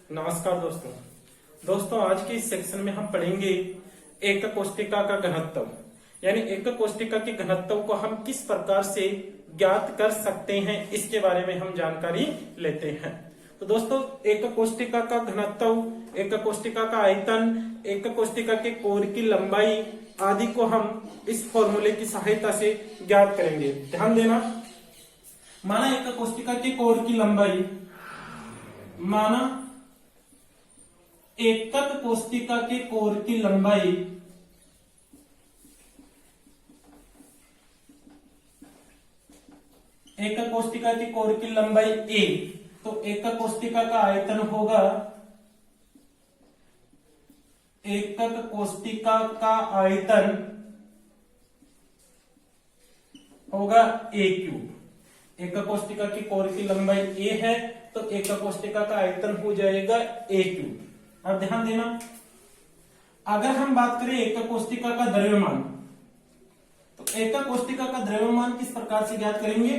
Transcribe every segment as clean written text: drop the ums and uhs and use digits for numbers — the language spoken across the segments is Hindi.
नमस्कार दोस्तों आज के इस सेक्शन में हम पढ़ेंगे एक कोष्टिका का घनत्व, यानी एक कोष्टिका के घनत्व को हम किस प्रकार से ज्ञात कर सकते हैं, इसके बारे में हम जानकारी लेते हैं। तो दोस्तों, एक कोष्टिका का घनत्व, एक कोष्टिका का आयतन, एक कोष्टिका के कोर की लंबाई आदि को हम इस फॉर्मूले की सहायता से ज्ञात करेंगे। ध्यान देना, माना एक कोष्टिका के कोर की लंबाई, माना एकक कोष्टिका के कोर की लंबाई एकक कोष्टिका की कोर की लंबाई a, तो एकक कोष्टिका का आयतन होगा, एकक कोष्टिका का आयतन होगा a क्यूब। एकक कोष्टिका की कोर की लंबाई a है, तो एकक कोष्टिका का आयतन हो जाएगा a क्यूब। अब ध्यान देना, अगर हम बात करें एकक कोष्टिका का द्रव्यमान, तो एकक कोष्टिका का द्रव्यमान किस प्रकार से ज्ञात करेंगे?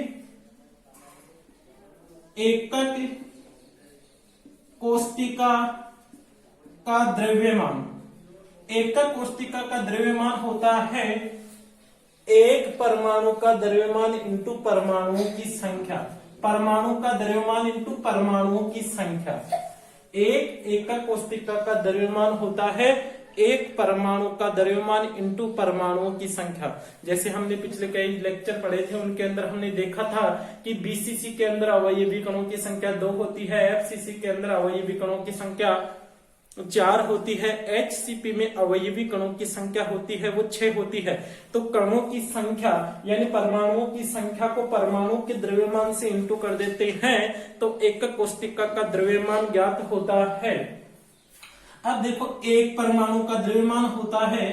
एकक कोष्टिका का द्रव्यमान, एकक कोष्टिका का द्रव्यमान होता है एक परमाणु का द्रव्यमान इंटू परमाणुओं की संख्या, परमाणु का द्रव्यमान इंटू परमाणुओं की संख्या। एक एकक कोष्टिका का द्रव्यमान होता है एक परमाणु का द्रव्यमान इंटू परमाणुओं की संख्या। जैसे हमने पिछले कई लेक्चर पढ़े थे, उनके अंदर हमने देखा था कि बीसीसी के अंदर अवयवी कणों की संख्या 2 होती है, एफसीसी के अंदर अवयवी कणों की संख्या 4 होती है, एचसीपी में अवयवी कणों की संख्या होती है वो 6 होती है। तो कणों की संख्या यानी परमाणुओं की संख्या को परमाणु के द्रव्यमान से इंटू कर देते हैं, तो एकक कोष्टिका का द्रव्यमान ज्ञात होता है। अब देखो, एक परमाणु का द्रव्यमान होता है,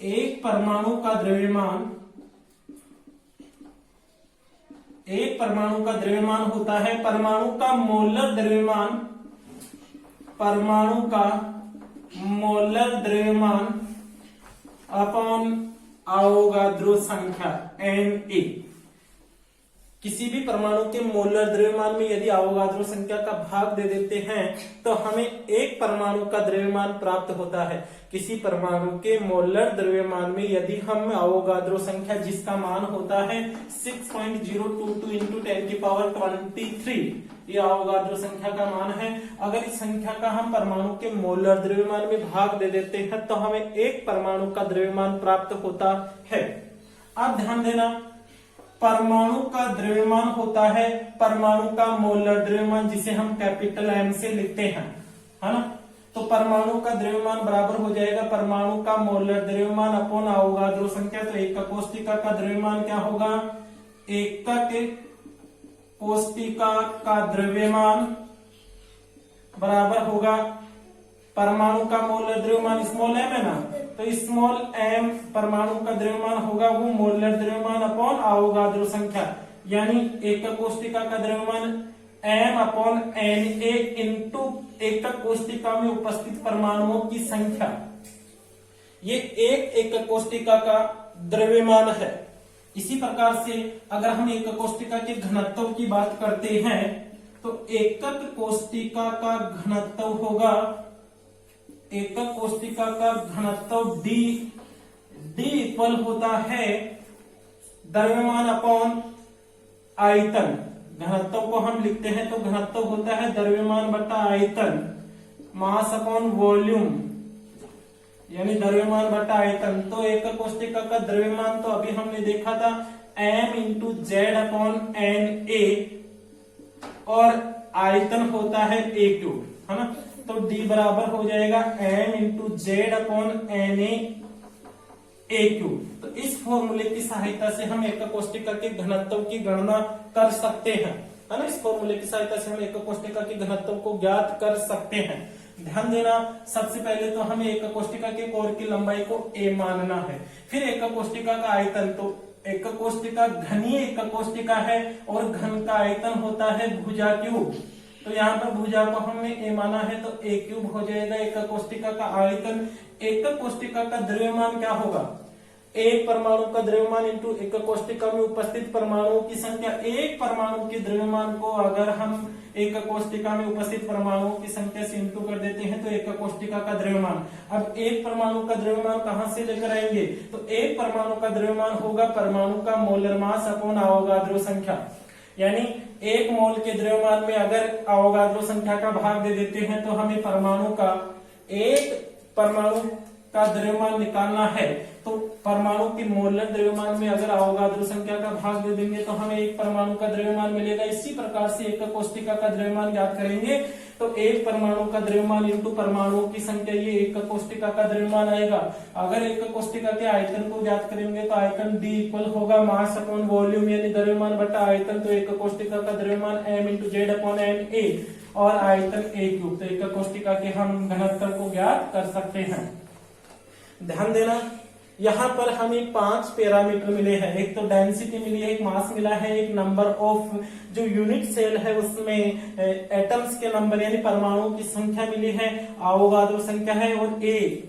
एक परमाणु का द्रव्यमान, एक परमाणु का द्रव्यमान होता है परमाणु का मोलर द्रव्यमान, परमाणु का मोलर द्रव्यमान अपॉन अवोगाद्रो संख्या Na। किसी भी परमाणु के मोलर द्रव्यमान में यदि अवोगाद्रो संख्या का भाग दे देते हैं तो हमें एक परमाणु का द्रव्यमान प्राप्त होता है। किसी परमाणु के मोलर द्रव्यमान में यदि हम अवोगाद्रो संख्या जिसका मान होता है 6.022 इंटू 10⁻23, ये अवोगाद्रो संख्या का मान है। अगर इस संख्या का हम परमाणु के मोलर द्रव्यमान में भाग दे देते हैं तो हमें एक परमाणु का द्रव्यमान प्राप्त होता है। अब ध्यान देना, परमाणु का द्रव्यमान होता है परमाणु का मोलर द्रव्यमान, जिसे हम कैपिटल M से लिखते हैं, है ना। तो परमाणु का द्रव्यमान बराबर हो जाएगा परमाणु का मोलर द्रव्यमान अपॉन अवोगाद्रो संख्या। तो एकक कोष्टिका का द्रव्यमान क्या होगा? एकक कोष्टिका का द्रव्यमान बराबर होगा परमाणु का मोलर द्रव्यमान स्मॉल m है ना, तो स्मॉल m परमाणु का द्रव्यमान होगा वो मोलर द्रव्यमान अपॉन अवोगाद्रो संख्या, यानी एकक कोष्टिका का द्रव्यमान m अपॉन Na इंटू एकक कोष्टिका में उपस्थित परमाणुओं की संख्या। ये एक एकक कोष्टिका का द्रव्यमान है। इसी प्रकार से अगर हम एकक कोष्टिका के घनत्व की बात करते हैं तो एकक कोष्टिका का घनत्व होगा, एकक कोष्टिका का घनत्व D इक्वल होता है द्रव्यमान अपॉन आयतन। घनत्व को हम लिखते हैं तो घनत्व होता है द्रव्यमान बटा आयतन, मास अपॉन वॉल्यूम, यानी द्रव्यमान बटा आयतन। तो एकक कोष्टिका का द्रव्यमान तो अभी हमने देखा था m into Z upon Na, और आयतन होता है a क्यूब, है ना। तो D बराबर हो जाएगा m into Z upon Na a cube. तो इस फॉर्मूले की सहायता से हम एकक कोष्टिका के घनत्व की गणना कर सकते हैं, है ना। इस फॉर्मूले की सहायता से हम एकक कोष्टिका के घनत्व को ज्ञात कर सकते हैं। ध्यान देना, सबसे पहले तो हमें एकक कोष्टिका के कोर की लंबाई को a मानना है, फिर एकक कोष्टिका का आयतन। तो एकक कोष्टिका घनीय एकक कोष्टिका है और घन का आयतन होता है भुजा क्यूब। तो यहाँ पर भुजा को हमने a माना है तो a क्यूब हो जाएगा एकक कोष्टिका का आयतन। एकक कोष्टिका का द्रव्यमान क्या होगा? एक परमाणु का द्रव्यमान इंटू एकक कोष्टिका में उपस्थित परमाणुओं की संख्या। एक परमाणु के द्रव्यमान को अगर हम एक कोष्टिका में उपस्थित परमाणुओं की संख्या से इंटू कर देते हैं तो एक कोष्टिका का द्रव्यमान। अब एक परमाणु का द्रव्यमान कहां से लेकर आएंगे, तो एक परमाणु का द्रव्यमान होगा परमाणु का मोलर मास अपॉन अवोगाद्रो संख्या। यानी एक मोल के द्रव्यमान में अगर अवोगाद्रो संख्या का भाग दे देते हैं तो हमें एक परमाणु का द्रव्यमान निकालना है, तो परमाणु की मोलर द्रव्यमान में अगर अवोगाद्रो संख्या का भाग दे देंगे तो हमें एक परमाणु का द्रव्यमान मिलेगा। इसी प्रकार से एक कोष्टिका का द्रव्यमान ज्ञात करेंगे तो एक परमाणु का द्रव्यमान इंटू परमाणुओं की संख्या, ये एक कोष्टिका का द्रव्यमान आएगा। अगर एक कोष्टिका के आयतन को ज्ञात करेंगे तो आयतन D इक्वल होगा मास अपॉन वॉल्यूम यानी द्रव्यमान बटा आयतन, तो एक कोष्टिका का द्रव्यमान m into Z upon N A और आयतन A क्यूब, तो एक कोष्टिका के हम घनत्व को ज्ञात कर सकते हैं। ध्यान देना, यहाँ पर हमें 5 पैरामीटर मिले हैं। एक तो डेंसिटी मिली है, एक मास मिला है, एक नंबर ऑफ जो यूनिट सेल है उसमें एटम्स के नंबर यानी परमाणुओं की संख्या मिली है, अवोगाद्रो संख्या है और ए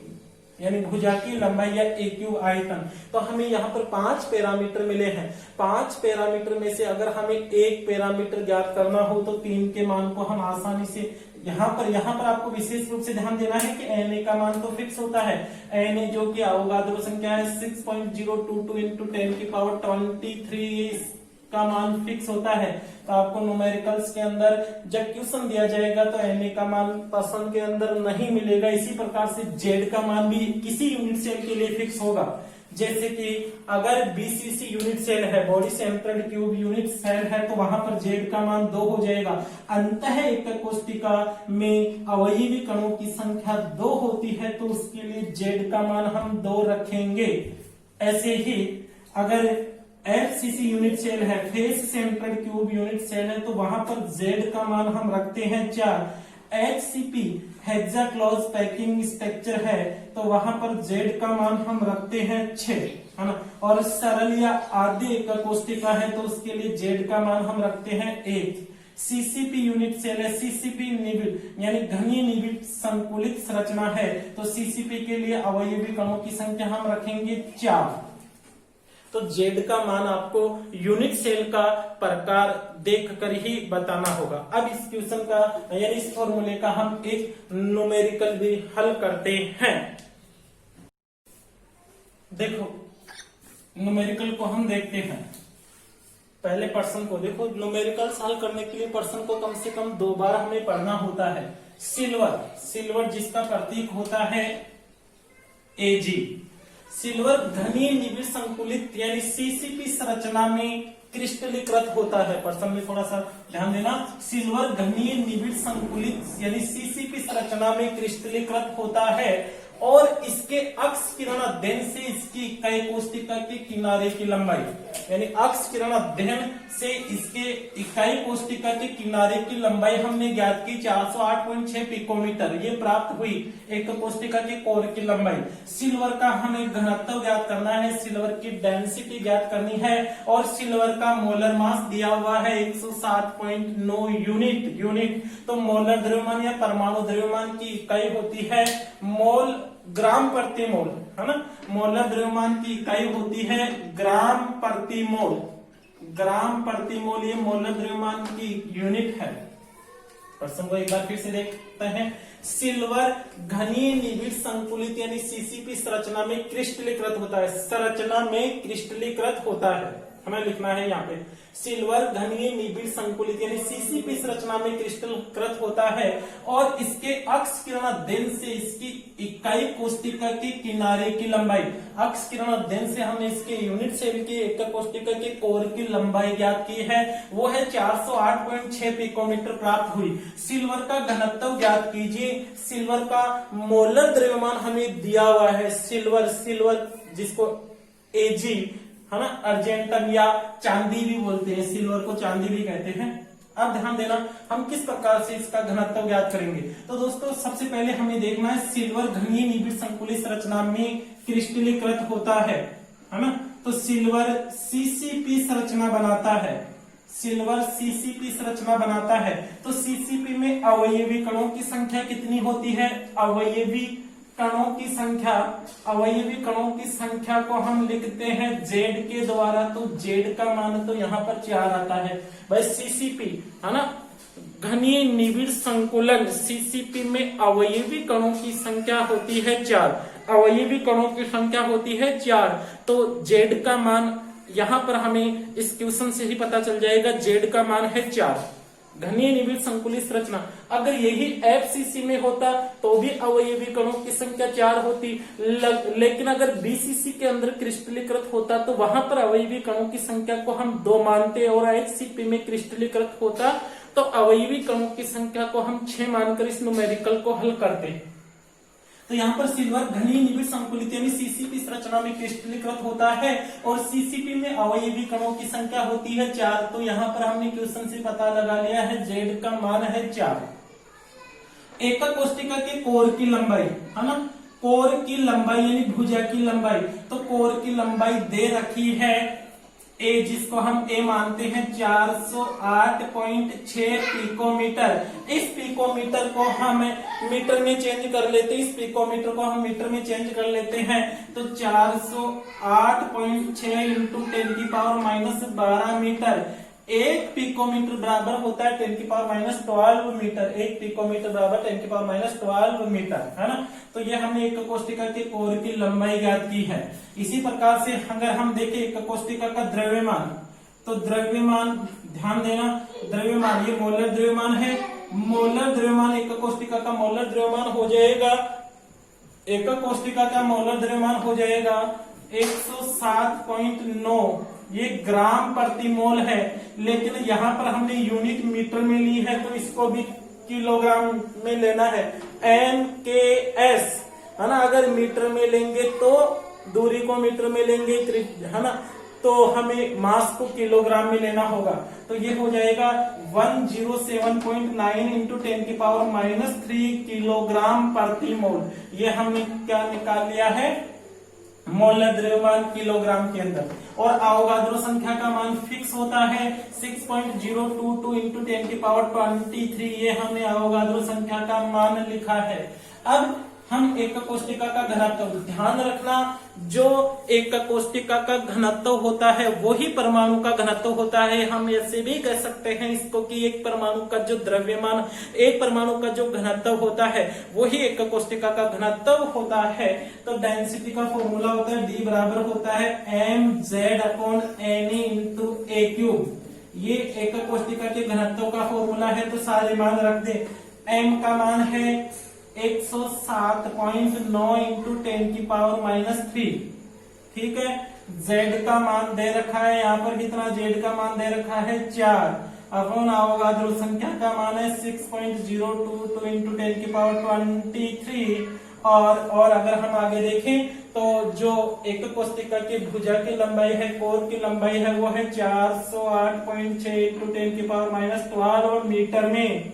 यानी भुजा की लंबाई या ए क्यूब आयतन। तो हमें यहाँ पर 5 पैरामीटर मिले हैं। 5 पैरामीटर में से अगर हमें एक पैरामीटर ज्ञात करना हो तो 3 के मान को हम आसानी से यहाँ पर आपको विशेष रूप से ध्यान देना है कि Na का मान तो फिक्स होता है। Na जो कि अवोगाद्रो संख्या है 6.022 इंटू 10 की पावर 23 का मान फिक्स होता है। तो आपको न्यूमेरिकल्स के अंदर जब क्वेश्चन दिया जाएगा तो Na का मान प्रश्न के अंदर नहीं मिलेगा। इसी प्रकार से Z का मान भी किसी यूनिट सेल के लिए फिक्स होगा। जैसे कि अगर BCC यूनिट सेल है, बॉडी सेंट्रेड क्यूब यूनिट सेल है, तो वहां पर Z का मान 2 हो जाएगा। अंतः एक कोष्टिका में अवयवी कणों की संख्या 2 होती है तो उसके लिए Z का मान हम 2 रखेंगे। ऐसे ही अगर FCC यूनिट सेल है, फेस सेंट्रेड क्यूब यूनिट सेल है, तो वहां पर Z का मान हम रखते हैं 4। HCP हेक्साक्लोज पैकिंग स्ट्रक्चर है तो वहां पर Z का मान हम रखते हैं 6, है ना। और सरल या आद्य एक कोष्टिका है तो उसके लिए Z का मान हम रखते हैं 1। CCP यूनिट सेल है, CCP निबिड यानी घनीय निबिड संकुलित संरचना है तो CCP के लिए अवयवी कणों की संख्या हम रखेंगे 4। तो Z का मान आपको यूनिट सेल का प्रकार देखकर ही बताना होगा। अब इस क्वेश्चन का यानी इस फॉर्मूले का हम एक न्यूमेरिकल भी हल करते हैं। देखो न्यूमेरिकल को हम देखते हैं। पहले प्रश्न को देखो, न्यूमेरिकल हल करने के लिए प्रश्न को कम से कम 2 बार हमें पढ़ना होता है। सिल्वर जिसका प्रतीक होता है Ag, सिल्वर घनीय निबिड़ संकुलित यानी CCP संरचना में क्रिस्टलीकृत होता है। प्रश्न में थोड़ा सा ध्यान देना, सिल्वर घनीय निबिड़ संकुलित यानी CCP संरचना में क्रिस्टलीकृत होता है और इसके अक्ष किरण अध्ययन से इसकी इकाई कोष्टिका के किनारे की लंबाई यानी अक्ष किरण अध्ययन से इसके इकाई कोष्टिका के किनारे की लंबाई हमने ज्ञात की 408.6 पिकोमीटर, ये प्राप्त हुई एक कोष्टिका के कोर की लंबाई। सिल्वर का हमें घनत्व ज्ञात करना है, सिल्वर की डेंसिटी ज्ञात करनी है और सिल्वर का मोलर मास दिया हुआ है 107.9 यूनिट। तो मोलर द्रव्यमान या परमाणु द्रव्यमान की इकाई होती है मोल, ग्राम प्रति मोल, है ना। मोलर द्रव्यमान की इकाई होती है ग्राम प्रति मोल। ये मोलर द्रव्यमान की यूनिट है। प्रश्न को एक बार फिर से देखते हैं। सिल्वर घनीय निबिड़ संकुलित यानी CCP संरचना में क्रिस्टलीकृत होता है, संरचना में क्रिस्टलीकृत होता है, हमें लिखना है यहाँ पे। सिल्वर घनीय निबिड़ संकुलित यानी CCP संरचना में क्रिस्टलीकृत होता है और इसके अक्ष किरण अध्ययन से इसकी इकाई कोष्टिका के किनारे की लंबाई, अक्ष किरण अध्ययन से हमने इसके यूनिट सेल की एक कोष्टिका के कोर की लंबाई ज्ञात की है, वो है 408.6 पिकोमीटर प्राप्त हुई। सिल्वर का घनत्व ज्ञात कीजिए। सिल्वर का मोलर द्रव्यमान हमें दिया हुआ है, सिल्वर जिसको Ag, है ना, अर्जेंटम या चांदी भी बोलते हैं, सिल्वर को चांदी भी कहते हैं। अब ध्यान देना, हम किस प्रकार से इसका घनत्व ज्ञात करेंगे। तो दोस्तों सबसे पहले हमें देखना है सिल्वर घनीय निबिड़ संकुलित संरचना में क्रिस्टलीकृत होता है ना। तो सिल्वर CCP संरचना बनाता है, तो CCP में अवयवी कणों की संख्या कितनी होती है, अवयवी कणों की संख्या को हम लिखते हैं Z के द्वारा। तो Z का मान तो यहाँ पर 4 आता है भाई, CCP, है ना। घनीय निबिड़ संकुलन सीसीपी में अवयवी कणों की संख्या होती है 4। अवयवी कणों की संख्या होती है 4। तो जेड का मान यहां पर हमें इस क्वेश्चन से ही पता चल जाएगा, जेड का मान है 4। घनीय निबिड़ संकुलित संरचना, अगर यही एफसीसी में होता तो भी अवयवी कणों की संख्या 4 होती, लेकिन अगर बीसीसी के अंदर क्रिस्टलीकृत होता तो वहां पर अवयवी कणों की संख्या को हम 2 मानते और एचसीपी में क्रिस्टलीकृत होता तो अवयवी कणों की संख्या को हम 6 मानकर इस न्यूमेरिकल को हल करते। तो यहाँ पर सिल्वर घनीय निबिड़ संकुलित यानी सीसीपी संरचना में क्रिस्टलीकृत होता है और सीसीपी में अवयवी कणों की संख्या होती है 4। तो यहाँ पर हमने क्वेश्चन से पता लगा लिया है, जेड का मान है 4। एकक कोष्टिका के कोर की लंबाई है ना, कोर की लंबाई यानी भुजा की लंबाई, तो कोर की लंबाई दे रखी है ए, जिसको हम ए मानते हैं 408.6 पिकोमीटर। इस पिकोमीटर को हम मीटर में चेंज कर लेते, इस पिकोमीटर को हम मीटर में चेंज कर लेते हैं तो 408.6 इंटू 10⁻12 मीटर। 1 पिकोमीटर बराबर होता है 10⁻12 मीटर। 1 पिकोमीटर बराबर 10⁻12 मीटर, है ना। तो ये हमने एक कोष्टिका के कोर की लंबाई ज्ञात की है। इसी प्रकार से अगर हम देखें एक कोष्टिका का द्रव्यमान, तो द्रव्यमान ध्यान देना, द्रव्यमान ये मोलर द्रव्यमान है। मोलर द्रव्यमान एक कोष्टिका का मोलर द्रव्यमान हो जाएगा, एक कोष्टिका का मोलर द्रव्यमान हो जाएगा 107.9, ये ग्राम प्रति मोल है। लेकिन यहाँ पर हमने यूनिट मीटर में ली है तो इसको भी किलोग्राम में लेना है, MKS, है ना। अगर मीटर में लेंगे तो दूरी को मीटर में लेंगे, है ना, तो हमें मास को किलोग्राम में लेना होगा। तो ये हो जाएगा 107.9 इंटू 10⁻³ किलोग्राम प्रति मोल। ये हमने क्या निकाल लिया है, मोलर द्रव्यमान किलोग्राम के अंदर। और अवोगाद्रो संख्या का मान फिक्स होता है 6.022 इंटू 10⁻23, ये हमने अवोगाद्रो संख्या का मान लिखा है। अब हम एक कोष्टिका का घनत्व, ध्यान रखना, जो एक कोष्टिका का घनत्व होता है वही परमाणु का घनत्व होता है। हम ऐसे भी कह सकते हैं इसको कि एक परमाणु का जो द्रव्यमान, एक परमाणु का जो घनत्व होता है वही एक कोष्टिका का घनत्व होता है। तो डेंसिटी का फॉर्मूला होता है D बराबर होता है mZ/Ne इंटू A³। ये एक कोष्टिका के घनत्व का फॉर्मूला है, तो सारे मान रख दे। m का मान है 107.9 इंटू 10⁻³ ठीक है। z का मान दे रखा है यहाँ पर कितना, z का मान दे रखा है 4 अपॉन अवोगाद्रो संख्या का मान है 6.022 इंटू 10⁻23। और अगर हम आगे देखें तो जो एक कोष्टिका की भुजा की लंबाई है, कोर की लंबाई है, वो है 408.6 इंटू 10⁻12 मीटर में।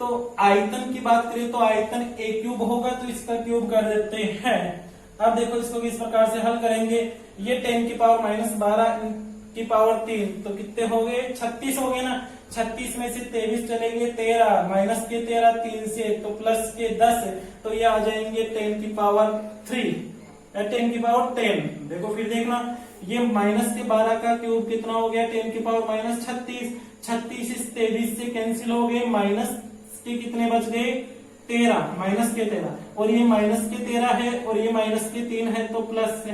तो आयतन की बात करें तो आयतन A³ होगा, तो इसका क्यूब कर देते हैं। अब देखो इसको किस प्रकार से हल करेंगे, ये 10⁻12⁻3 तो कितने हो गए, 36 हो गए ना। 36 में से 23 चलेंगे 13, माइनस के 13 3 से तो प्लस के 10, तो ये आ जाएंगे 10⁻10। देखो फिर देखना, ये माइनस के 12 का क्यूब कितना हो गया, 10⁻36। 36 इस 23 से कैंसिल हो गए, माइनस के कितने बच गए 13, माइनस के 13, और ये माइनस के 13 है और ये माइनस के 3 है, तो प्लस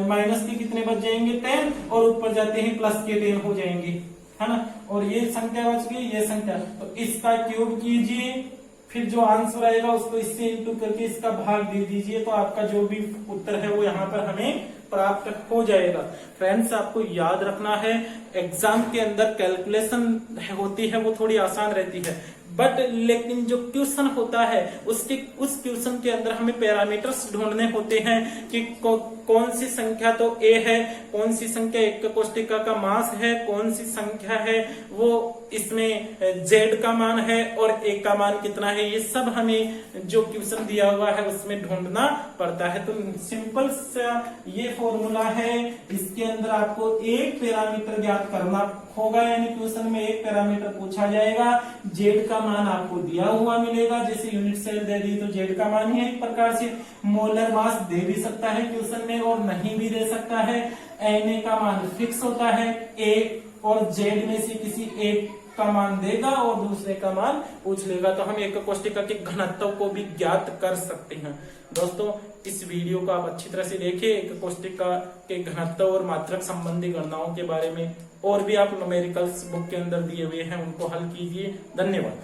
माइनस के कितने बच जाएंगे 10, और ऊपर जाते ही प्लस के 10 हो जाएंगे, है ना। और ये संख्या बच गई, ये संख्या, तो इसका क्यूब कीजिए, फिर जो आंसर आएगा उसको इससे इंटू करके इसका भाग दे दीजिए, तो आपका जो भी उत्तर है वो यहाँ पर हमें प्राप्त हो जाएगा। फ्रेंड्स, आपको याद रखना है, एग्जाम के अंदर कैलकुलेशन होती है वो थोड़ी आसान रहती है, बट लेकिन जो क्वेश्चन होता है उस क्वेश्चन के अंदर हमें पैरामीटर्स ढूंढने होते हैं कि कौन सी संख्या तो ए है, कौन सी संख्या एक कोष्टिका का मास है, कौन सी संख्या है वो इसमें जेड का मान है और ए का मान कितना है, ये सब हमें जो क्वेश्चन दिया हुआ है उसमें ढूंढना पड़ता है। तो सिंपल सा ये फॉर्मूला है, इसके अंदर आपको एक पैरामीटर ज्ञात करना होगा, यानी क्वेश्चन में एक पैरामीटर पूछा जाएगा, जेड का मान आपको दिया हुआ मिलेगा, जैसे यूनिट सेल दे दी तो जेड का मान ही एक प्रकार से मोलर मास दे भी सकता है क्वेश्चन में और नहीं भी दे सकता है। Na का मान फिक्स होता है, ए और जेड में से किसी एक का मान देगा और दूसरे का मान पूछ लेगा, तो हम एक कोष्टिका के घनत्व को भी ज्ञात कर सकते हैं। दोस्तों इस वीडियो को आप अच्छी तरह से देखिए, एक कोष्टिका के घनत्व और मात्रक संबंधी गणनाओं के बारे में, और भी आप न्यूमेरिकल्स बुक के अंदर दिए हुए हैं उनको हल कीजिए। धन्यवाद।